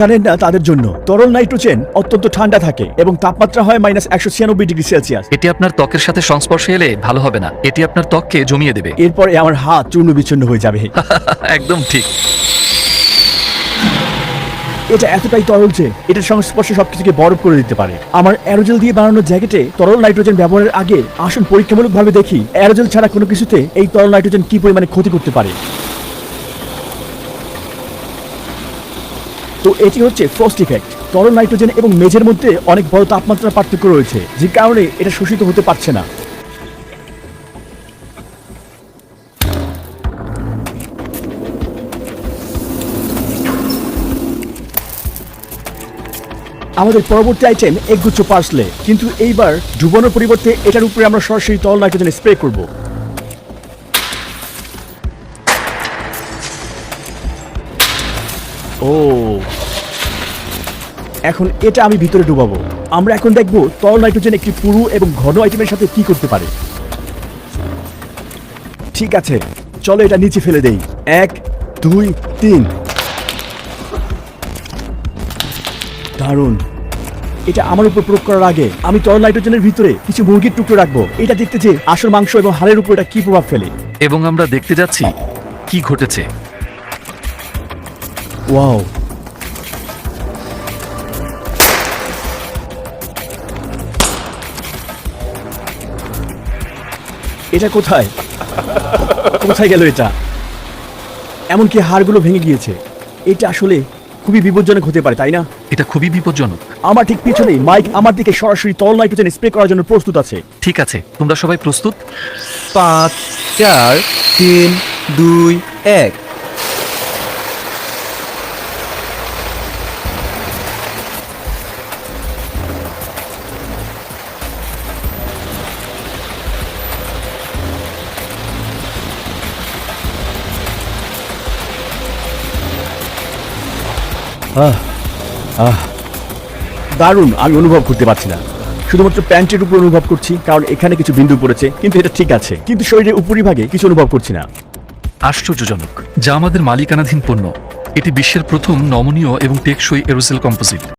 জানেন না তাদের জন্য তরল নাইট্রোজেন অত্যন্ত ঠান্ডা থাকে এবং তাপমাত্রা হয় -196°C। এটি আপনার ত্বকের সাথে সংস্পর্শে এলে ভালো হবে না, এটি আপনার ত্বককে জমিয়ে দেবে। এরপরে আমার হাত চূর্ণ বিচূর্ণ হয়ে যাবে। একদম ঠিক। এটা এতটাই তরল যে এটার সংস্পর্শে সবকিছুকে বরফ করে দিতে পারে। আমার অ্যারোজেল দিয়ে বানানো জ্যাকেটে তরল নাইট্রোজেন ব্যবহারের আগে আসুন পরীক্ষামূলকভাবে দেখি অ্যারোজেল ছাড়া কোনো কিছুতে এই তরল নাইট্রোজেন কি পরিমাণে ক্ষতি করতে পারে। তো এটি হচ্ছে ফ্রস্ট ইফেক্ট। তরল নাইট্রোজেন এবং মেঝের মধ্যে অনেক বড় তাপমাত্রার পার্থক্য রয়েছে, যে কারণে এটা শোষিত হতে পারছে না। আমাদের পরবর্তী আইটেম একগুচ্ছ পার্সলে, কিন্তু এইবার ডুবানোর পরিবর্তে এটার উপরে আমরা সরাসরি তরল নাইট্রোজেন স্প্রে করব। ও, এখন এটা আমি ভিতরে ডুবাবো। আমরা এখন দেখব তরল নাইট্রোজেন একটি পুরু এবং ঘন আইটেমের সাথে কি করতে পারে। ঠিক আছে, চলো এটা নিচে ফেলে দেই। 1 2 3। দারুণ। এটা আমার উপর প্রয়োগ করার আগে আমি তরল নাইট্রোজেনের ভিতরে কিছু মুরগির টুকরো রাখবো। এটা দেখতে যে আসল মাংস এবং হাড়ের উপর এটা কি প্রভাব ফেলে। এবং আমরা দেখতে যাচ্ছি কি ঘটেছে। ওয়াও, এটা কোথায় কোথায় গেল এটা? এমনকি হাড়গুলো ভেঙে গিয়েছে। এটা আসলে খুবই বিপজ্জনক হতে পারে, তাই না? এটা খুবই বিপজ্জনক। আমার ঠিক পিছনেই মাইক আমার দিকে সরাসরি তরল নাইট্রোজেন স্প্রে করার জন্য প্রস্তুত আছে। ঠিক আছে, তোমরা সবাই প্রস্তুত? 5 4 3 2 1। দারুণ। আমি অনুভব করতে পারছি না, শুধুমাত্র প্যান্টের উপর অনুভব করছি, কারণ এখানে কিছু বিন্দু পড়েছে, কিন্তু এটা ঠিক আছে। কিন্তু শরীরের উপরিভাগে কিছু অনুভব করছি না। আশ্চর্যজনক। যা আমাদের মালিকানাধীন পণ্য। এটি বিশ্বের প্রথম নমনীয় এবং টেকসই এরোসেল কম্পোজিট।